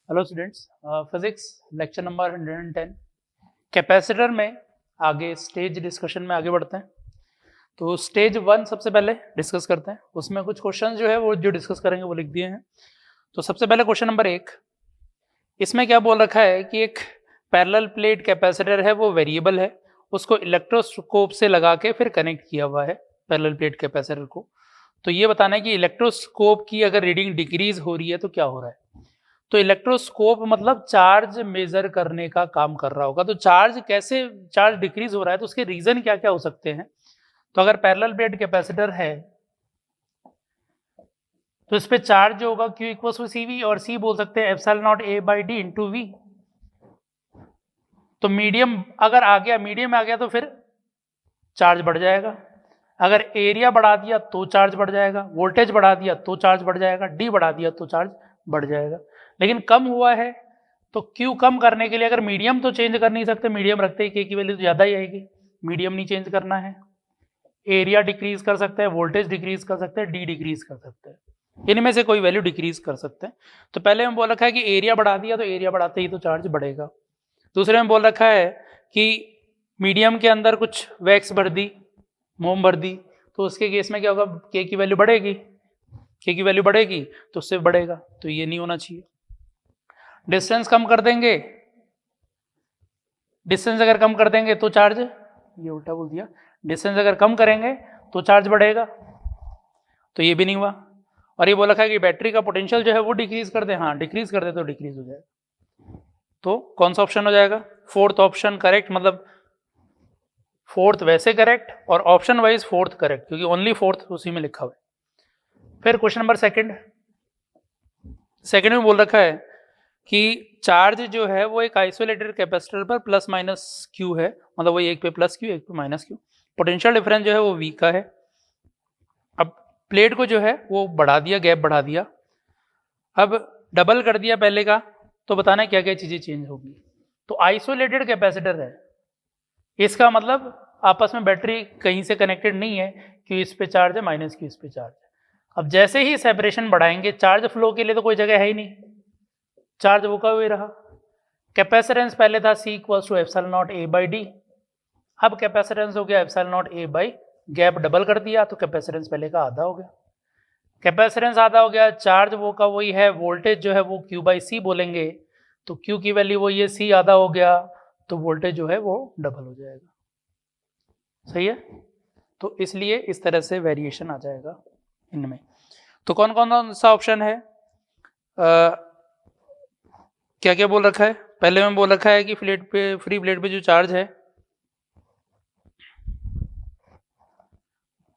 Hello students, physics lecture number 110 capacitor में आगे stage discussion में आगे बढ़ते हैं। तो स्टेज 1 सबसे पहले डिस्कस करते हैं। उसमें कुछ क्वेश्चन जो है वो जो डिस्कस करेंगे वो लिख दिए हैं। तो सबसे पहले क्वेश्चन नंबर 1, इसमें क्या बोल रखा है कि एक पैरेलल प्लेट कैपेसिटर है, वो वेरिएबल है, उसको इलेक्ट्रोस्कोप से लगा के फिर कनेक्ट किया हुआ है पैरेलल प्लेट कैपेसिटर को। तो ये बताना है कि इलेक्ट्रोस्कोप की अगर रीडिंग डिक्रीज हो रही है तो क्या हो रहा है। तो इलेक्ट्रोस्कोप मतलब चार्ज मेजर करने का काम कर रहा होगा। तो चार्ज डिक्रीज हो रहा है तो उसके रीजन क्या क्या हो सकते हैं। तो अगर पैरेलल प्लेट कैपेसिटर है तो इस पे चार्ज जो होगा Q इक्वल्स टू CV, और C बोल सकते हैं epsilon naught A/D into V। तो मीडियम अगर आ गया, मीडियम में आ गया तो फिर चार्ज बढ़ जाएगा। अगर एरिया बढ़ा दिया तो चार्ज बढ़ जाएगा, वोल्टेज बढ़ा दिया तो चार्ज बढ़ जाएगा, डी बढ़ा दिया तो चार्ज बढ़ जाएगा। लेकिन कम हुआ है तो क्यू कम करने के लिए अगर मीडियम तो चेंज कर नहीं सकते, मीडियम रखते ही के की वैल्यू तो ज़्यादा ही आएगी, मीडियम नहीं चेंज करना है। एरिया डिक्रीज कर सकते हैं, वोल्टेज डिक्रीज कर सकते हैं, डी डिक्रीज कर सकते हैं, इनमें से कोई वैल्यू डिक्रीज कर सकते हैं। तो पहले में बोल रखा है कि एरिया बढ़ा दिया तो एरिया बढ़ाते ही तो चार्ज बढ़ेगा। दूसरे में बोल रखा है कि मीडियम के अंदर कुछ वैक्स भर दी, मोम भर दी, तो उसके केस में क्या होगा, के की वैल्यू बढ़ेगी, के की वैल्यू बढ़ेगी तो उससे बढ़ेगा, तो ये नहीं होना चाहिए। डिस्टेंस कम कर देंगे, डिस्टेंस अगर कम कर देंगे तो चार्ज, ये उल्टा बोल दिया, डिस्टेंस अगर कम करेंगे तो चार्ज बढ़ेगा, तो ये भी नहीं हुआ। और ये बोला था कि बैटरी का पोटेंशियल जो है वो डिक्रीज कर दे, हाँ डिक्रीज कर दे तो डिक्रीज हो जाएगा। तो कौन सा ऑप्शन हो जाएगा, फोर्थ ऑप्शन करेक्ट, मतलब फोर्थ वैसे करेक्ट और ऑप्शन वाइज फोर्थ करेक्ट, क्योंकि ओनली फोर्थ उसी में लिखा हुआ है। फिर क्वेश्चन नंबर सेकंड में बोल रखा है कि चार्ज जो है वो एक आइसोलेटेड कैपेसिटर पर प्लस माइनस क्यू है, मतलब वो एक पे प्लस क्यू एक पे माइनस क्यू, पोटेंशियल डिफरेंस जो है वो V का है। अब प्लेट को जो है वो बढ़ा दिया, गैप बढ़ा दिया, अब डबल कर दिया पहले का, तो बताना है क्या क्या चीजें चेंज होगी। तो आइसोलेटेड कैपेसिटर है, इसका मतलब आपस में बैटरी कहीं से कनेक्टेड नहीं है, क्यू इस पे चार्ज है, माइनस क्यू इस पे चार्ज है। अब जैसे ही सेपरेशन बढ़ाएंगे, चार्ज फ्लो के लिए तो कोई जगह है ही नहीं, चार्ज वो का हुए रहा। कैपेसिटेंस पहले था C equals to epsilon naught A/D, अब कैपेसिटेंस हो गया epsilon naught A/, gap double कर दिया तो कैपेसिटेंस पहले का आधा हो गया। कैपेसिटेंस आधा हो गया, चार्ज वो का वही है, वोल्टेज जो है वो Q/C बोलेंगे, तो Q की वैल्यू वही है, C आधा हो गया तो वोल्टेज जो है वो डबल हो जाएगा। सही है, तो इसलिए इस तरह से वेरिएशन आ जाएगा इनमें। तो कौन कौन सा ऑप्शन है, क्या क्या बोल रखा है। पहले में बोल रखा है कि फ्री प्लेट पे जो चार्ज है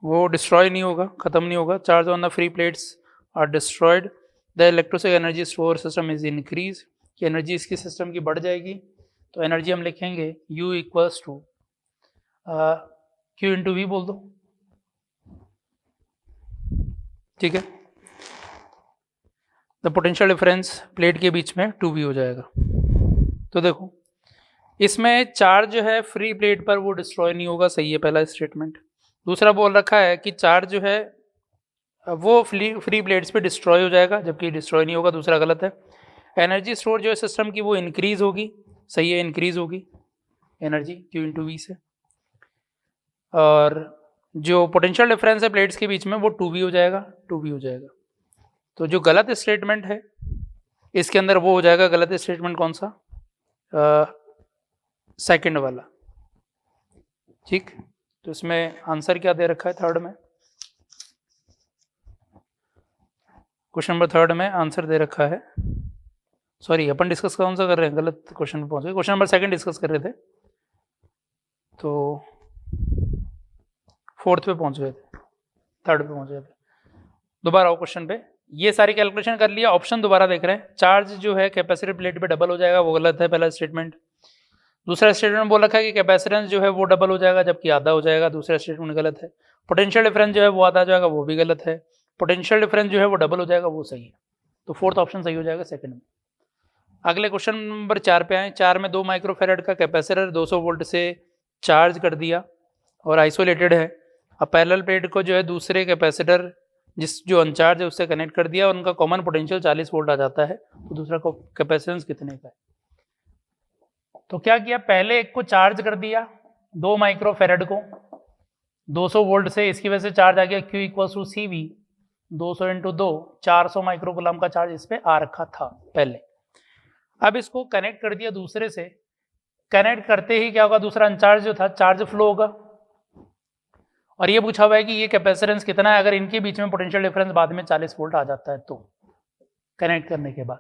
वो डिस्ट्रॉय नहीं होगा, खत्म नहीं होगा, charge on the free plates are destroyed, the electrostatic energy store system is increase, कि एनर्जी इसकी सिस्टम की बढ़ जाएगी। तो एनर्जी हम लिखेंगे U equals to Q into V बोल दो, ठीक है। द पोटेंशियल डिफरेंस प्लेट के बीच में 2V हो जाएगा। तो देखो इसमें चार्ज जो है फ्री प्लेट पर वो डिस्ट्रॉय नहीं होगा, सही है पहला स्टेटमेंट। दूसरा बोल रखा है कि चार्ज जो है वो फ्री प्लेट्स पे डिस्ट्रॉय हो जाएगा, जबकि डिस्ट्रॉय नहीं होगा, दूसरा गलत है। एनर्जी स्टोर जो है सिस्टम की वो इंक्रीज होगी, सही है, इंक्रीज होगी एनर्जी Q इंटू V से। और जो पोटेंशियल डिफरेंस है प्लेट्स के बीच में वो 2V हो जाएगा, 2V हो जाएगा। तो जो गलत स्टेटमेंट है इसके अंदर वो हो जाएगा, गलत स्टेटमेंट कौन सा, सेकंड वाला, ठीक। तो इसमें आंसर क्या दे रखा है थर्ड में, क्वेश्चन नंबर थर्ड में आंसर दे रखा है, सॉरी अपन डिस्कस कौन सा कर रहे हैं, गलत क्वेश्चन पे पहुंच गए, क्वेश्चन नंबर सेकंड डिस्कस कर रहे थे तो फोर्थ पे पहुंच गए थे, थर्ड पे पहुंच गए थे। दोबारा आओ क्वेश्चन पे, ये सारी कैलकुलेशन कर लिया, ऑप्शन दोबारा देख रहे हैं। चार्ज जो है कैपेसिटर प्लेट पे डबल हो जाएगा, वो गलत है पहला स्टेटमेंट। दूसरा स्टेटमेंट बोल रखा है कि कैपेसिटेंस जो है वो डबल हो जाएगा जबकि आधा हो जाएगा, दूसरा स्टेटमेंट गलत है। पोटेंशियल डिफरेंस जो है वो आधा हो जाएगा, वो भी गलत है। पोटेंशियल डिफरेंस जो है वो डबल हो जाएगा, वो सही है। तो फोर्थ ऑप्शन सही हो जाएगा सेकंड में। अगले क्वेश्चन नंबर 4 पे आए। 4 में 2 माइक्रोफेरेड का कैपेसिटर 200 वोल्ट से चार्ज कर दिया और आइसोलेटेड है। अब पैरेलल प्लेट को जो है दूसरे कैपेसिटर जिस जो अनचार्ज है उससे कनेक्ट कर दिया और उनका कॉमन पोटेंशियल 40 वोल्ट आ जाता है, तो दूसरा कैपेसिटेंस कितने का है। तो क्या किया, पहले एक को चार्ज कर दिया 2 माइक्रोफेरेड को 200 वोल्ट से, इसकी वजह से चार्ज आ गया Q equal to CV 200 into 2 400 microcoulomb का चार्ज इस पे आ रखा था पहले। अब इसको कनेक्ट कर दिया दूसरे से, कनेक्ट करते ही क्या होगा, दूसरा अनचार्ज जो था चार्ज फ्लो होगा। और ये पूछा हुआ है कि ये कैपेसिटेंस कितना है, अगर इनके बीच में पोटेंशियल डिफरेंस बाद में 40 वोल्ट आ जाता है तो कनेक्ट करने के बाद।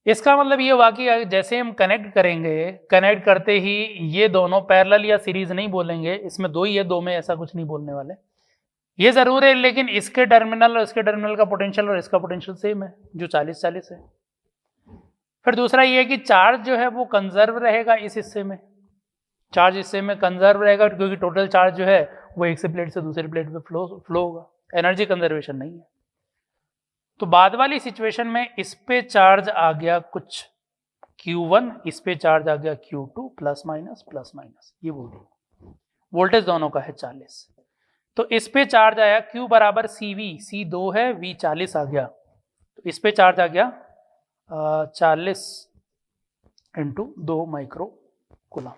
इसका मतलब ये हुआ कि जैसे हम कनेक्ट करेंगे, कनेक्ट करते ही ये दोनों पैरेलल या सीरीज नहीं बोलेंगे, इसमें दो ही है, दो में ऐसा कुछ नहीं बोलने वाले। ये जरूर है लेकिन इसके टर्मिनल और इसके टर्मिनल का पोटेंशियल और इसका पोटेंशियल सेम है जो 40-40 है। फिर दूसरा ये है कि चार्ज जो है वो कंजर्व रहेगा इस हिस्से में, चार्ज हिस्से में कंजर्व रहेगा क्योंकि टोटल चार्ज जो है वो एक से प्लेट से दूसरी प्लेट पे फ्लो होगा, एनर्जी कंजर्वेशन नहीं है। तो बाद वाली सिचुएशन में इस पे चार्ज आ गया कुछ Q1, इस पे चार्ज आ गया Q2 प्लस माइनस, ये वोल्टेज दोनों का है 40। तो इस पे चार्ज आया Q बराबर CV, C 2 है, V 40 आ गया, तो इस पे चार्ज आ गया 40 इंटू 2 माइक्रोकूलम,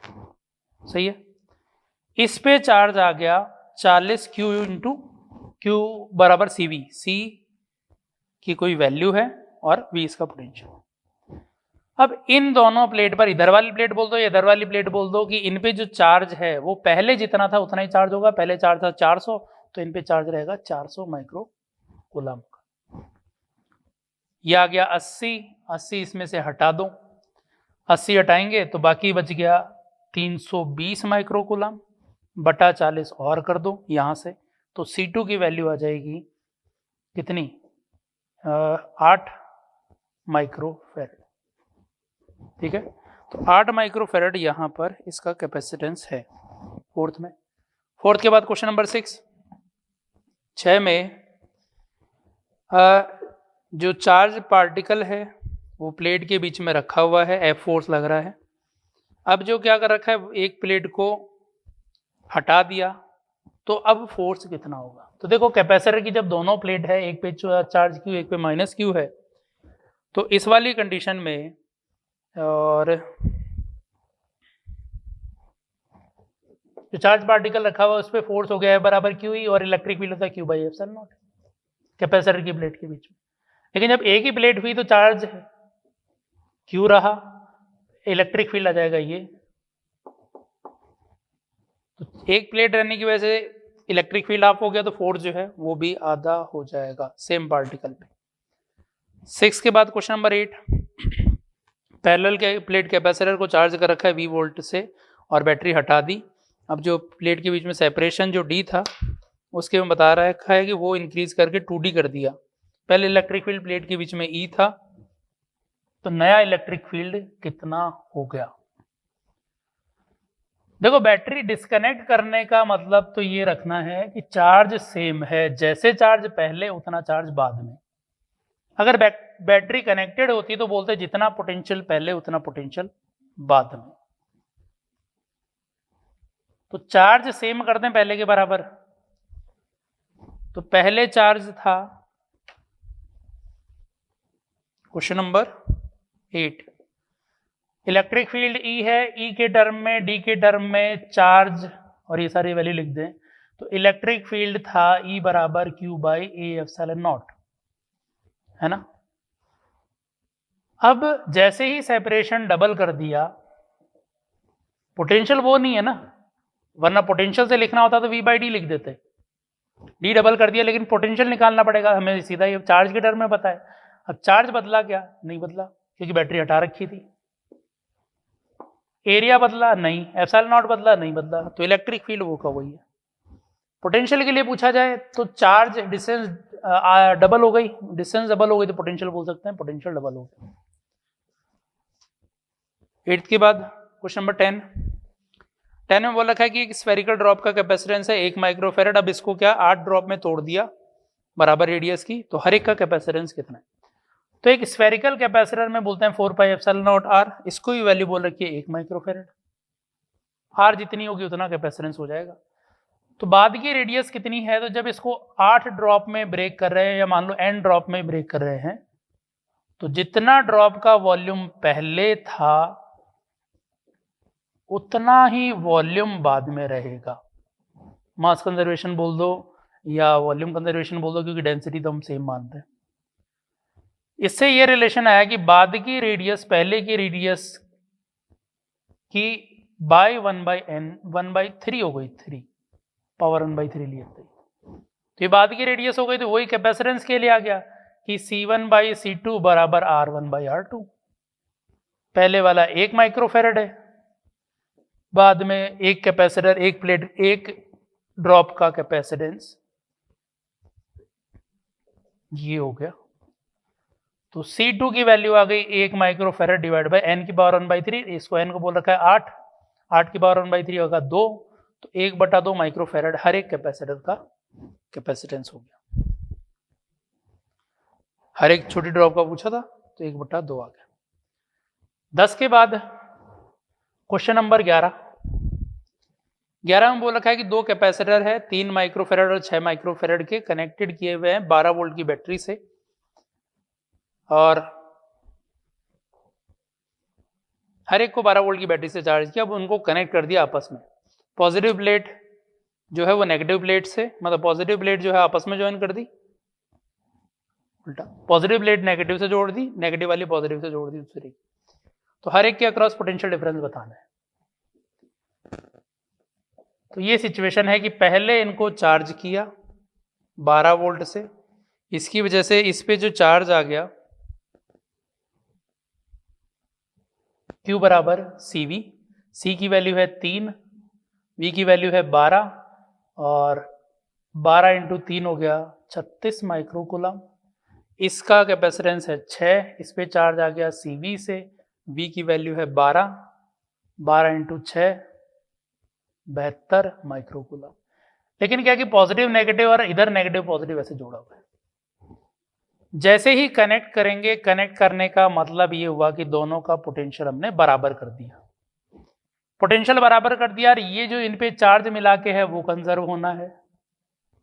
सही है। इस पे चार्ज आ गया 40 Q इंटू Q बराबर CV, C की कोई वैल्यू है और V इसका पोटेंशियल। अब इन दोनों प्लेट पर, इधर वाली प्लेट बोल दो या इधर वाली प्लेट बोल दो, कि इन पे जो चार्ज है वो पहले जितना था उतना ही चार्ज होगा। पहले चार्ज था 400, तो इन पे चार्ज रहेगा 400 माइक्रोकूलम का। ये आ गया 80 इसमें से हटा दो, 80 हटाएंगे तो बाकी बच गया 320 माइक्रोकूलम बटा 40 और कर दो यहाँ से, तो C2 की वैल्यू आ जाएगी कितनी, 8 माइक्रोफेरेड, ठीक है। तो 8 माइक्रोफेरेड यहाँ पर इसका कैपेसिटेंस है फोर्थ में। फोर्थ के बाद क्वेश्चन नंबर 6 में जो चार्ज पार्टिकल है वो प्लेट के बीच में रखा हुआ है, F फोर्स लग रहा है। अब जो क्या कर रखा है, एक प्लेट को हटा दिया, तो अब फोर्स कितना होगा। तो देखो कैपेसिटर की जब दोनों प्लेट है, एक पे चार्ज Q एक पे माइनस Q है, तो इस वाली कंडीशन में और जो चार्ज पार्टिकल रखा हुआ है उस पर फोर्स हो गया है बराबर Q और इलेक्ट्रिक फील्ड होता है Q by epsilon not capacitor की प्लेट के बीच में। लेकिन जब एक ही प्लेट हुई तो चार्ज Q रहा, इलेक्ट्रिक फील्ड आ जाएगा ये, तो एक प्लेट रहने की वजह से इलेक्ट्रिक फील्ड ऑफ हो गया, तो फोर्स जो है वो भी आधा हो जाएगा सेम पार्टिकल पे। 6 के बाद क्वेश्चन नंबर 8, पैरेलल के प्लेट कैपेसिटर को चार्ज कर रखा है V वोल्ट से और बैटरी हटा दी। अब जो प्लेट के बीच में सेपरेशन जो D था उसके में बता रखा है कि वो इंक्रीज करके 2D कर दिया। पहले इलेक्ट्रिक फील्ड प्लेट के बीच में E था, तो नया इलेक्ट्रिक फील्ड कितना हो गया। देखो बैटरी डिस्कनेक्ट करने का मतलब तो ये रखना है कि चार्ज सेम है, जैसे चार्ज पहले उतना चार्ज बाद में। अगर बैटरी कनेक्टेड होती तो बोलते जितना पोटेंशियल पहले उतना पोटेंशियल बाद में। तो चार्ज सेम करते हैं पहले के बराबर, तो पहले चार्ज था question number 8, electric field E है, E के टर्म में D के टर्म में चार्ज और ये सारी वैल्यू लिख दें, तो इलेक्ट्रिक फील्ड था E बराबर Q by A epsilon not, है ना। अब जैसे ही सेपरेशन डबल कर दिया, पोटेंशियल वो नहीं है ना, वरना पोटेंशियल से लिखना होता तो V बाई डी लिख देते, D डबल कर दिया, लेकिन पोटेंशियल निकालना पड़ेगा हमें, सीधा ये चार्ज के टर्म में पता है। अब चार्ज बदला क्या, नहीं बदला क्योंकि बैटरी हटा रखी थी। एरिया बदला नहीं, एप्सिलॉन नॉट बदला नहीं बदला, तो इलेक्ट्रिक फील्ड वो का वही है। पोटेंशियल के लिए पूछा जाए तो चार्ज डिस्टेंस डबल हो गई, डिस्टेंस डबल हो गई तो पोटेंशियल बोल सकते हैं, पोटेंशियल डबल हो गई। 8 के बाद क्वेश्चन नंबर 10 में बोल रखा है कि एक स्फेरिकल ड्रॉप का कैपेसिटेंस है 1 माइक्रोफेरेड। अब इसको क्या 8 ड्रॉप में तोड़ दिया बराबर रेडियस की, तो हर एक का कैपेसिटेंस कितना है। तो एक स्फेरिकल कैपेसिटर में बोलते हैं 4 पाई एप्सिलॉन नॉट R, इसको भी वैल्यू बोल रखी है 1 माइक्रोफेरेड। R जितनी होगी उतना कैपेसिटेंस हो जाएगा। तो बाद की रेडियस कितनी है, तो जब इसको 8 ड्रॉप में ब्रेक कर रहे हैं या मान लो n ड्रॉप में ब्रेक कर रहे हैं, तो जितना ड्रॉप का वॉल्यूम पहले था उतना ही वॉल्यूम बाद में रहेगा। मास कंजर्वेशन बोल दो या वॉल्यूम कंजर्वेशन बोल दो, क्योंकि डेंसिटी तो हम सेम मानते हैं। इससे ये रिलेशन आया कि बाद की रेडियस पहले की रेडियस की बाय 1/n 1/3 हो गई, 3 पावर 1/3 लिए थे। तो ये बाद की रेडियस हो गई, तो वही कैपेसिटेंस के लिए आ गया कि C1/C2 बराबर R1/R2। पहले वाला 1 माइक्रोफेरेड है, बाद में एक कैपेसिटर, एक प्लेट, एक ड्रॉप का कैपेसिटेंस ये हो गया। तो C2 की वैल्यू आ गई 1 माइक्रोफेरेड डिवाइड बाय n की पावर 1/3। इसको n को बोल रखा है 8, 8 की पावर 1/3 होगा 2, तो 1/2 माइक्रोफेरेड हर एक कैपेसिटर का कैपेसिटेंस हो गया। हर एक छोटी ड्रॉप का पूछा था तो 1/2 आ गया। 10 के बाद क्वेश्चन नंबर 11 में बोल रखा है कि दो कैपेसिटर है, 3 माइक्रोफेरेड और 6 माइक्रोफेरेड के, कनेक्टेड किए हुए हैं 12 वोल्ट की बैटरी से, और हर एक को 12 वोल्ट की बैटरी से चार्ज किया। अब उनको कनेक्ट कर दिया आपस में। पॉजिटिव प्लेट जो है वो नेगेटिव प्लेट से, मतलब पॉजिटिव प्लेट जो है आपस में ज्वाइन कर दी, उल्टा पॉजिटिव प्लेट नेगेटिव से जोड़ दी, नेगेटिव वाली पॉजिटिव से जोड़ दी दूसरी। तो हर एक के अक्रॉस पोटेंशियल डिफरेंस बताना है। तो ये सिचुएशन है कि पहले इनको चार्ज किया 12 वोल्ट से, इसकी वजह से इस पे जो चार्ज आ गया Q बराबर CV, C की वैल्यू है 3, V की वैल्यू है 12, और 12 इंटू 3 हो गया 36 माइक्रोकूलम। इसका कैपेसिटेंस है 6, इस पे चार्ज आ गया CV से, V की वैल्यू है 12, 12 इंटू 6 72 माइक्रोकूलम। लेकिन क्या कि पॉजिटिव नेगेटिव और इधर नेगेटिव पॉजिटिव ऐसे जोड़ा हुआ है। जैसे ही कनेक्ट करेंगे, कनेक्ट करने का मतलब ये हुआ कि दोनों का पोटेंशियल हमने बराबर कर दिया। पोटेंशियल बराबर कर दिया, और ये जो इन पे चार्ज मिला के है वो कंजर्व होना है,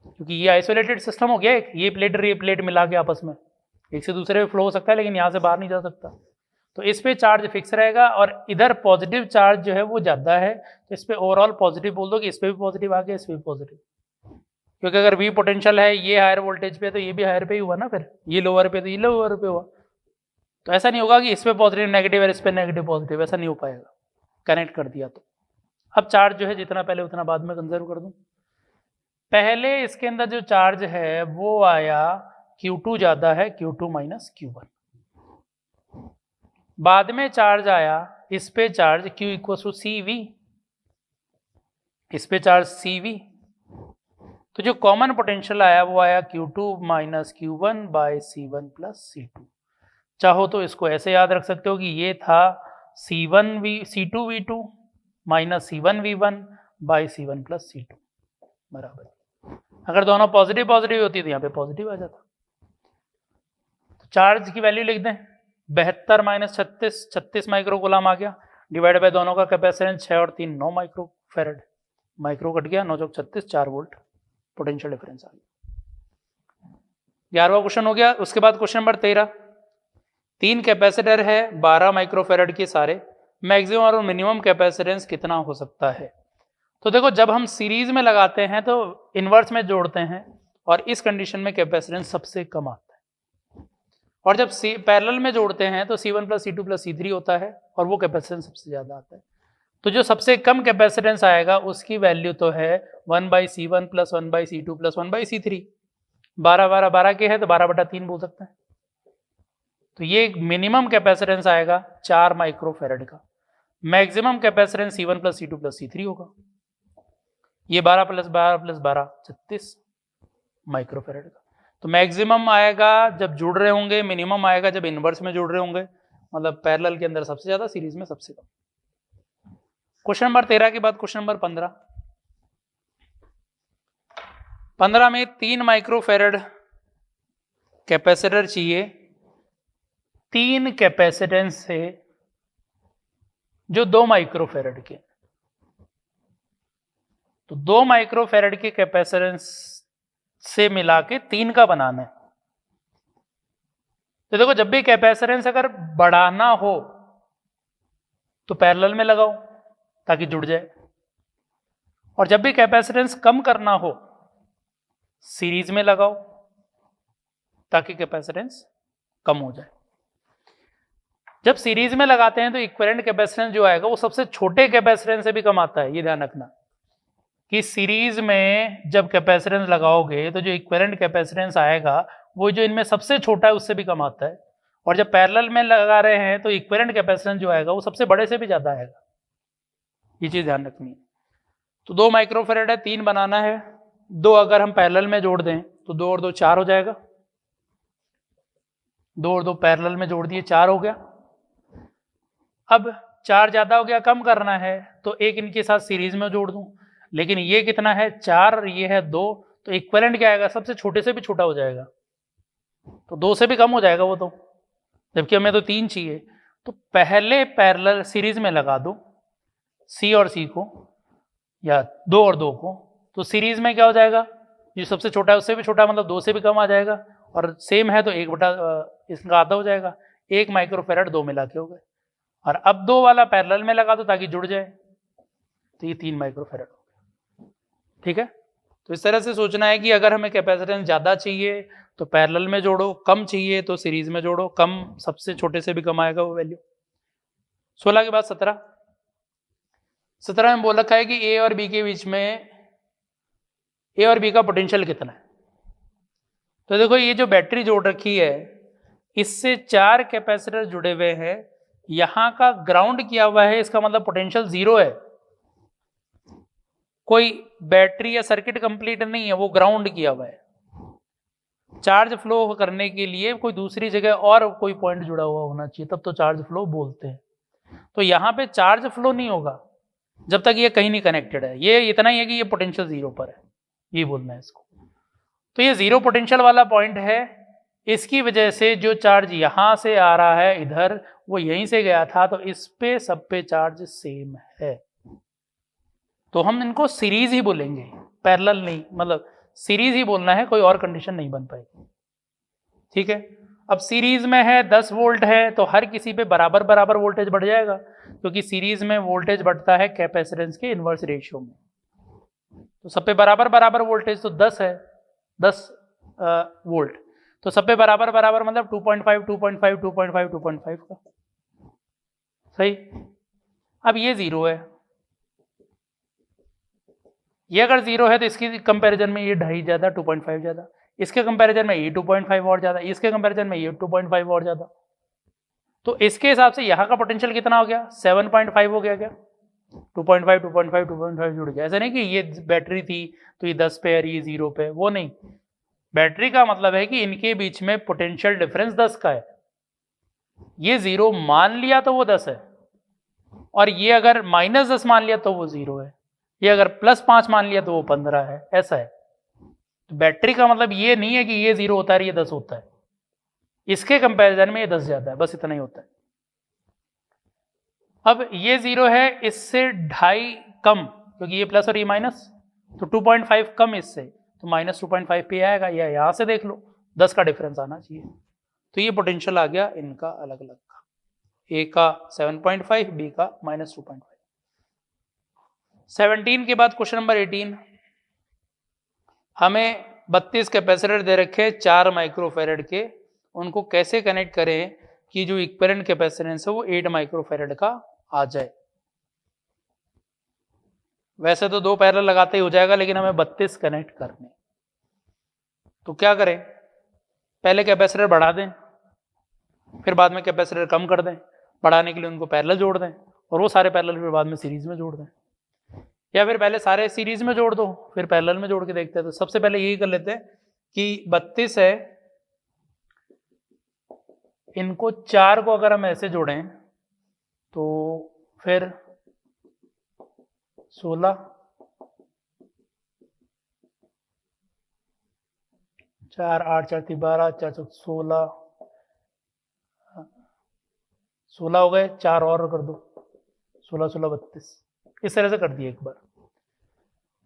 क्योंकि ये आइसोलेटेड सिस्टम हो गया। ये प्लेट मिला के आपस में एक से दूसरे में फ्लो हो सकता है, लेकिन यहाँ से बाहर नहीं जा सकता। तो इस पे चार्ज फिक्स रहेगा, और इधर पॉजिटिव चार्ज जो है वो ज़्यादा है, तो इस पे ओवरऑल पॉजिटिव बोल दो कि इस पे भी पॉजिटिव आ गया, इस पे भी पॉजिटिव। क्योंकि अगर V पोटेंशियल है ये हायर वोल्टेज पे, तो ये भी हायर पे ही हुआ ना, फिर ये लोअर पे तो ये लोअर पे हुआ। तो ऐसा नहीं होगा कि इस पे पॉजिटिव नेगेटिव है, इस पे नेगेटिव पॉजिटिव, ऐसा नहीं हो पाएगा कनेक्ट कर दिया तो। अब चार्ज जो है जितना पहले उतना बाद में कंजर्व कर दूं। पहले इसके अंदर जो चार्ज है वो आया Q2 ज़्यादा है, Q2 माइनस Q1। बाद में चार्ज आया, इस पे charge Q equal to CV, इस पे चार्ज CV। तो जो कॉमन पोटेंशियल आया वो आया Q2 minus Q1 bye C1 plus C2। चाहो तो इसको ऐसे याद रख सकते हो कि ये था C2V2 minus C1V1 bye C1 plus C2 बराबर। अगर दोनों पॉजिटिव पॉजिटिव होती तो यहाँ पे पॉजिटिव आ जाता। तो चार्ज की वैल्यू लिख दें, 72 माइनस 36, 36 माइक्रोकूलम आ गया, डिवाइड बाय दोनों का कैपेसिटेंस 6 और 3 9 माइक्रोफेरेड, माइक्रो कट गया, 9 चौक 36, 4 वोल्ट पोटेंशियल डिफरेंस आ गया। 11वां क्वेश्चन हो गया। उसके बाद क्वेश्चन नंबर 13, 3 कैपेसिटर है 12 माइक्रोफेरेड के सारे, मैक्सिमम और मिनिमम कैपेसिटेंस कितना हो सकता है। तो देखो, जब हम सीरीज में लगाते हैं तो इनवर्स में जोड़ते हैं, और इस कंडीशन में कैपेसिटेंस सबसे कम आता है, और जब पैरेलल में जोड़ते हैं तो C1 plus C2 plus C3 होता है, और वो कैपेसिटेंस सबसे ज्यादा आता है। तो जो सबसे कम कैपेसिटेंस आएगा उसकी वैल्यू तो है 1/C1 plus 1/C2 plus 1/C3। 12 12 12 के है तो 12/3 बोल सकते हैं। तो ये मिनिमम कैपेसिटेंस आएगा 4 माइक्रोफेरेड का, maximum capacitance C1 plus C2 plus C3 होगा। ये 12 प्लस 12 प्लस 12 36 माइक्रोफेरेड का। तो मैक्सिमम आएगा जब जुड़ रहे होंगे, मिनिमम आएगा जब इनवर्स में जुड़ रहे होंगे, मतलब पैरेलल के अंदर सबसे ज्यादा, सीरीज में सबसे कम। क्वेश्चन नंबर 13 के बाद क्वेश्चन नंबर 15 में 3 माइक्रोफेरेड कैपेसिटर चाहिए, 3 कैपेसिटेंस से जो 2 माइक्रोफेरेड के। तो 2 माइक्रोफेरेड के कैपेसिटेंस से मिला के 3 का बनाना है। तो देखो जब भी कैपेसिटेंस अगर बढ़ाना हो तो पैरेलल में लगाओ ताकि जुड़ जाए, और जब भी कैपेसिटेंस कम करना हो सीरीज में लगाओ ताकि कैपेसिटेंस कम हो जाए। जब सीरीज में लगाते हैं तो इक्विवेलेंट कैपेसिटेंस जो आएगा वो सबसे छोटे कैपेसिटेंस से भी कम आता है। ये ध्यान रखना कि सीरीज में जब कैपेसिटेंस लगाओगे तो जो इक्विवेलेंट कैपेसिटेंस आएगा वो जो इनमें सबसे छोटा है उससे भी कम आता है, और जब पैरेलल में लगा रहे हैं तो इक्विवेलेंट कैपेसिटेंस जो आएगा वो सबसे बड़े से भी ज्यादा आएगा। ये चीज ध्यान रखनी है। तो 2 माइक्रोफेरेड है, 3 बनाना है। 2 अगर हम पैरेलल में जोड़ दें तो 2 और 2 4 हो जाएगा। 2 और 2 पैरेलल में जोड़ दिए, 4 हो गया। अब 4 ज्यादा हो गया, कम करना है तो एक इनके साथ सीरीज में जोड़ दूं, लेकिन ये कितना है 4, ये है 2, तो इक्विवेलेंट क्या आएगा सबसे छोटे से भी छोटा हो जाएगा, तो 2 से भी कम हो जाएगा वो तो, जबकि हमें तो 3 चाहिए। तो पहले पैरेलल सीरीज में लगा दो सी और सी को, या 2 और 2 को, तो सीरीज में क्या हो जाएगा, जो सबसे छोटा है उससे भी छोटा, मतलब 2 से भी कम आ जाएगा, और सेम है तो 1/, इसका आधा हो जाएगा। 1 माइक्रोफेरेड 2 मिला के हो गए। और अब 2 वाला पैरेलल में लगा दो ताकि जुड़ जाए, तो ये 3 माइक्रोफेरेड हो गया। ठीक है, तो इस तरह से सोचना है कि अगर हमें कैपेसिटेंस ज़्यादा चाहिए तो पैरेलल में जोड़ो, कम चाहिए तो सीरीज में जोड़ो, कम सबसे छोटे से भी कम आएगा वो वैल्यू। 16 के बाद 17 में बोल रखा है कि ए और बी के बीच में, ए और बी का पोटेंशियल कितना है। तो देखो ये जो बैटरी जोड़ रखी है इससे 4 कैपेसिटर जुड़े हुए हैं, यहां का ग्राउंड किया हुआ है, इसका मतलब पोटेंशियल 0 है। कोई बैटरी या सर्किट कंप्लीट नहीं है, वो ग्राउंड किया हुआ है। चार्ज फ्लो करने के लिए कोई दूसरी जगह और कोई पॉइंट जुड़ा हुआ होना चाहिए, तब तो चार्ज फ्लो बोलते हैं। तो यहां पे चार्ज फ्लो नहीं होगा जब तक ये कहीं नहीं कनेक्टेड है। ये इतना ही है कि ये पोटेंशियल 0 पर है, ये बोलना है इसको। तो ये 0 पोटेंशियल वाला पॉइंट है, इसकी वजह से जो चार्ज यहां से आ रहा है इधर, वो यहीं से गया था, तो इस पे सब पे चार्ज सेम है। तो हम इनको सीरीज ही बोलेंगे, पैरेलल नहीं, मतलब सीरीज ही बोलना है, कोई और कंडीशन नहीं बन पाएगी। ठीक है, अब सीरीज में है 10 वोल्ट है तो हर किसी पे बराबर बराबर वोल्टेज बढ़ जाएगा, क्योंकि सीरीज में वोल्टेज बढ़ता है कैपेसिटेंस के इनवर्स रेशियो में। तो सब पे बराबर बराबर वोल्टेज तो 10 है, 10 वोल्ट, तो सब पे बराबर बराबर मतलब 2.5 2.5 2.5 2.5 का, सही। अब ये 0 है, ये अगर 0 है तो इसकी कंपैरिजन में ये 2.5 ज्यादा, 2.5 ज्यादा, इसके कंपैरिजन में ये 2.5 और ज्यादा, इसके कंपैरिजन में ये 2.5 और ज्यादा। तो इसके हिसाब से यहाँ का पोटेंशियल कितना हो गया, 7.5 हो गया क्या, 2.5 2.5 2.5 जुड़ गया। ऐसा नहीं कि ये बैटरी थी तो ये 10 पे है ये 0 पे, वो नहीं। बैटरी का मतलब है कि इनके बीच में पोटेंशियल डिफरेंस 10 का है। ये 0 मान लिया तो वो 10 है, और ये अगर -10 मान लिया तो वो 0 है, ये अगर +5 मान लिया तो वो 15 है, ऐसा है। तो बैटरी का मतलब ये नहीं है कि ये 0 होता है ये 10 होता है, इसके कंपैरिजन में ये 10 ज्यादा है, बस इतना ही होता है। अब ये 0 है, इससे 2.5 कम, क्योंकि ये प्लस और ये माइनस, तो 2.5 कम इससे, तो -2.5 पे आएगा, या यहां से देख लो 10 का डिफरेंस आना चाहिए। तो ये पोटेंशियल आ गया इनका अलग अलग का, ए का 7.5, बी का -2.5। 17 के बाद क्वेश्चन नंबर 18, हमें 32 कैपेसिटर दे रखे 4 माइक्रोफेरेड के, उनको कैसे कनेक्ट करें कि जो इक्विवेलेंट कैपेसिटेंस है वो 8 माइक्रोफेरेड का आ जाए। वैसे तो 2 पैरेलल लगाते ही हो जाएगा, लेकिन हमें 32 कनेक्ट करने। तो क्या करें, पहले कैपेसिटर बढ़ा दें, फिर बाद में कैपेसिटर कम कर दें, बढ़ाने के लिए उनको पैरेलल जोड़ दें, और वो सारे पैरेलल फिर बाद में सीरीज में जोड़ दें, या फिर पहले सारे सीरीज में जोड़ दो फिर पैरेलल में जोड़ के देखते हैं। तो सबसे पहले यही कर लेते हैं कि 32 है, इनको 4 को अगर हम ऐसे जोड़ें तो फिर 16, 4 8 4 12 4 16, 16 हो गए, 4 और कर दो, 16 16 32, इस तरह से कर दिए एक बार।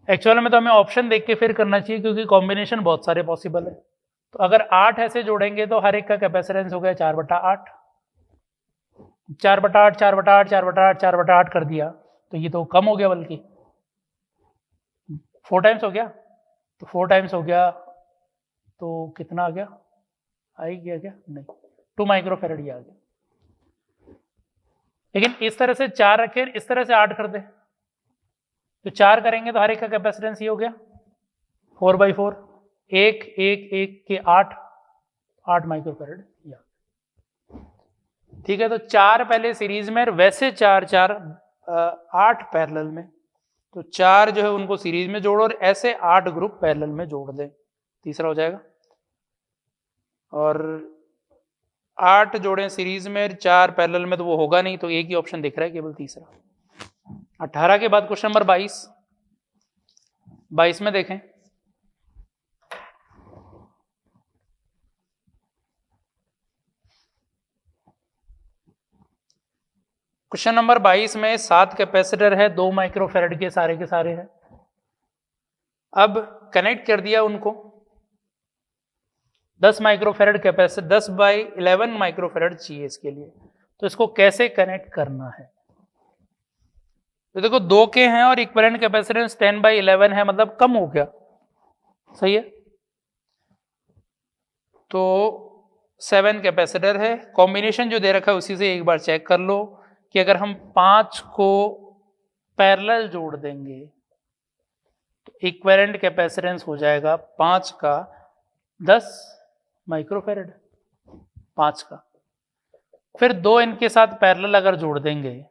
एक्चुअल में तो हमें ऑप्शन देख के फिर करना चाहिए क्योंकि कॉम्बिनेशन बहुत सारे पॉसिबल है। तो अगर 8 ऐसे जोड़ेंगे तो हर एक का कैपेसिटेंस हो गया 4/8, 4/8, 4/8, 4/8, 4/8 कर दिया तो ये तो कम हो गया, बल्कि 4 टाइम्स हो गया। तो 4 टाइम्स हो गया तो कितना आ गया, आई गया क्या, नहीं 2 माइक्रोफेरेड ही आ गया। लेकिन इस तरह से 4 रखे, इस तरह से 8 कर दे तो 4 करेंगे तो हर एक का कैपेसिटेंस ये हो गया 4/4, 1 1 1 के 8 माइक्रोफेरेड। ठीक है, तो 4 पहले सीरीज में, वैसे 4 4 8 पैरेलल में, तो 4 जो है उनको सीरीज में जोड़ो और ऐसे 8 ग्रुप पैरेलल में जोड़ दें, तीसरा हो जाएगा। और 8 जोड़ें सीरीज में, 4 पैरेलल में, तो वो होगा नहीं, तो एक ही ऑप्शन दिख रहा है केवल तीसरा। 18 के बाद क्वेश्चन नंबर 22 में देखें। क्वेश्चन नंबर 22 में 7 कैपेसिटर है, 2 माइक्रोफेरेड के सारे हैं। अब कनेक्ट कर दिया उनको, 10 माइक्रोफेरेड कैपेसिटर, 10/11 माइक्रोफेरेड चाहिए इसके लिए। तो इसको कैसे कनेक्ट करना है, तो देखो 2 के हैं और इक्विवेलेंट कैपेसिटेंस 10/11 है, मतलब कम हो गया, सही है। तो 7 कैपेसिटर है, कॉम्बिनेशन जो दे रखा है उसी से एक बार चेक कर लो कि अगर हम 5 को पैरेलल जोड़ देंगे तो इक्विवेलेंट कैपेसिटेंस हो जाएगा 5 का 10 माइक्रोफेरेड, 5 का। फिर 2 इनके साथ पैरेलल अगर जोड़ देंगे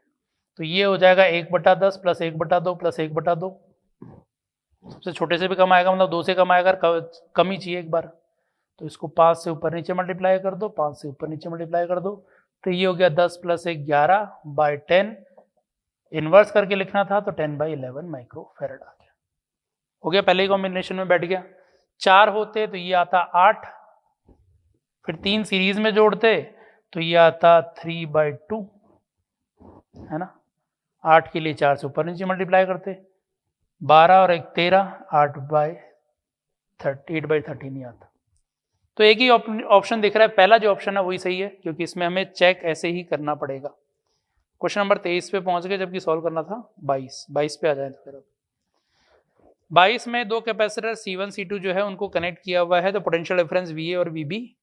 तो ये हो जाएगा 1/10 + 1/2 + 1/2। सबसे छोटे से भी कम आएगा, मतलब 2 से कम आएगा, कम ही चाहिए एक बार। तो इसको 5 से ऊपर नीचे मल्टीप्लाई कर दो, 5 से ऊपर नीचे मल्टीप्लाई कर दो, तो ये हो गया 10 + 1 11/10। इन्वर्स करके लिखना था तो 10/11 माइक्रोफेरेड आ गया, हो गया, पहले ही कॉम्बिनेशन में बैठ गया। 4 होते तो ये आता 8, फिर 3 सीरीज में जोड़ते तो ये आता 3/2, है ना। 8 के लिए 4 से ऊपर नीचे मल्टीप्लाई करते, 12 और 1 13, 8/13 नहीं आता। तो एक ही ऑप्शन दिख रहा है, पहला जो ऑप्शन है वही सही है, क्योंकि इसमें हमें चेक ऐसे ही करना पड़ेगा। क्वेश्चन नंबर 23 पे पहुंच गए, जबकि सॉल्व करना था 22 पे आ जाए। तो फिर 22 में 2 कैपेसिटर C1 C2 जो है उनको कनेक्ट किया हुआ है, तो पोटेंशियल डिफरेंस VA और VB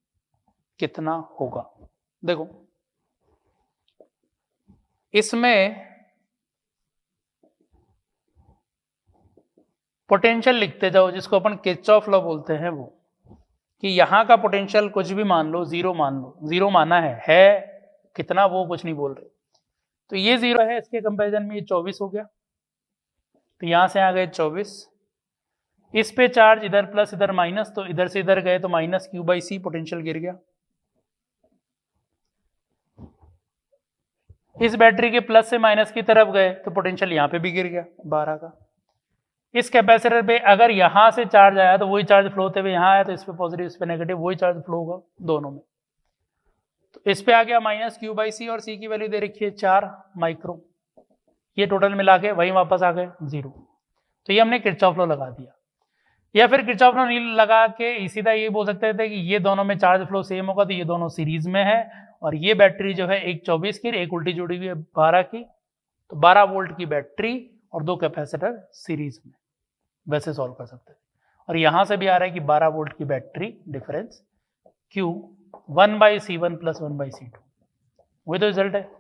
कितना होगा। देखो इसमें पोटेंशियल लिखते जाओ, जिसको अपन किरचॉफ लॉ बोलते हैं, वो कि यहां का पोटेंशियल कुछ भी मान लो, 0 मान लो, 0 माना है कितना वो कुछ नहीं बोल रहे। तो ये 0 है, इसके कंपैरिजन में ये 24 हो गया, तो यहां से आ गए 24। इस पे चार्ज इधर प्लस इधर माइनस, तो इधर से इधर गए तो -Q/C, पोटेंशियल गिर गया। इस बैटरी के प्लस से माइनस की तरफ गए तो पोटेंशियल यहां पे भी गिर गया 12 का। इस कैपेसिटर पे अगर यहां से चार्ज आया तो वही चार्ज फ्लो होते हुए यहां आया, तो इस पे पॉजिटिव इस पे नेगेटिव, वही चार्ज फ्लो होगा दोनों में। तो इस पे आ गया -Q/C और C की वैल्यू दे रखी है 4 माइक्रो, ये टोटल मिला के वही वापस आ गए 0। तो ये हमने किरचॉफ लॉ लगा दिया, या फिर किरचॉफ लॉ नहीं लगा के सीधा ये बोल सकते थे कि ये दोनों में चार्ज फ्लो सेम होगा, तो ये दोनों सीरीज में है, और ये बैटरी जो है एक 24 की, एक उल्टी जुड़ी हुई है 12 की, तो 12 वोल्ट की बैटरी और 2 कैपेसिटर सीरीज में, वैसे सॉल्व कर सकते हैं। और यहां से भी आ रहा है कि 12 वोल्ट की battery difference Q 1/C1 + 1/C2, वही तो रिजल्ट है।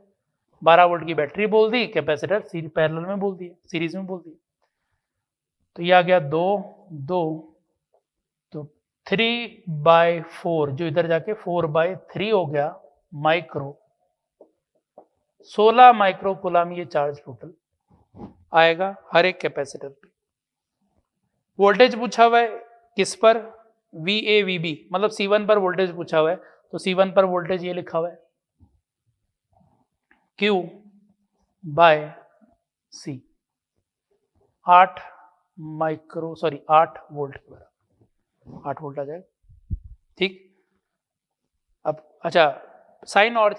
12 वोल्ट की बैटरी बोल दी, कैपेसिटर पैरेलल में बोल दिया, सीरीज में बोल दिया। तो ये आ गया 2 2, तो 3/4 जो इधर जाके 4/3 हो गया माइक्रो, 16 माइक्रो कूलम ये चार्ज टोटल आएगा हर एक कैपेसिटर पे। वोल्टेज पूछा हुआ है किस पर, VA VB, मतलब C1 पर वोल्टेज पूछा हुआ है, तो C1 पर वोल्टेज ये लिखा हुआ है Q/C, 8 वोल्ट के बराबर, 8 वोल्ट आ जाएगा, ठीक। अब अच्छा साइन और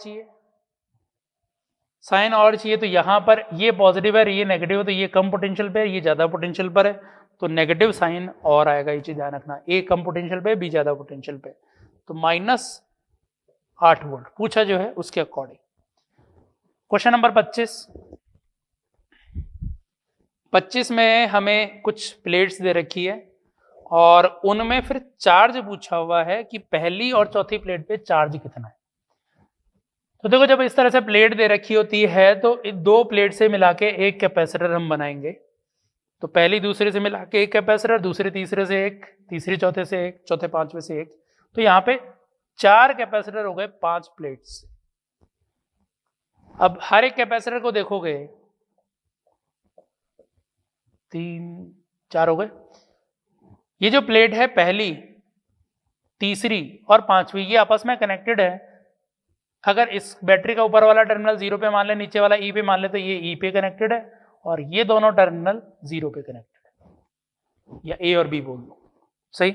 चाहिए, तो यहां पर ये पॉजिटिव है, ये नेगेटिव है, तो ये कम पोटेंशियल पे है, ये ज्यादा पोटेंशियल पर है, तो नेगेटिव साइन और आएगा, ये चीज ध्यान रखना, ए कम पोटेंशियल पे बी ज्यादा पोटेंशियल पे, तो -8 वोल्ट पूछा जो है उसके अकॉर्डिंग। क्वेश्चन नंबर 25 में हमें कुछ प्लेट्स दे रखी है और उनमें फिर चार्ज पूछा हुआ है कि पहली और चौथी प्लेट पे चार्ज कितना है। तो देखो जब इस तरह से प्लेट दे रखी होती है तो दो प्लेट से मिला के एक कैपेसिटर हम बनाएंगे। तो पहली दूसरे से मिला के एक कैपेसिटर, दूसरे तीसरे से एक, तीसरी चौथे से एक, चौथे पांचवे से एक, तो यहाँ पे 4 कैपेसिटर हो गए 5 प्लेट्स। अब हर एक कैपेसिटर को देखोगे 3 4 हो गए। ये जो प्लेट है पहली, तीसरी और पांचवी ये आपस में कनेक्टेड है। अगर इस बैटरी का ऊपर वाला टर्मिनल 0 पे मान ले, नीचे वाला ई पे मान ले, तो ये ई पे कनेक्टेड है और ये दोनों टर्मिनल 0 पे कनेक्टेड है, या ए और बी बोल लो, सही।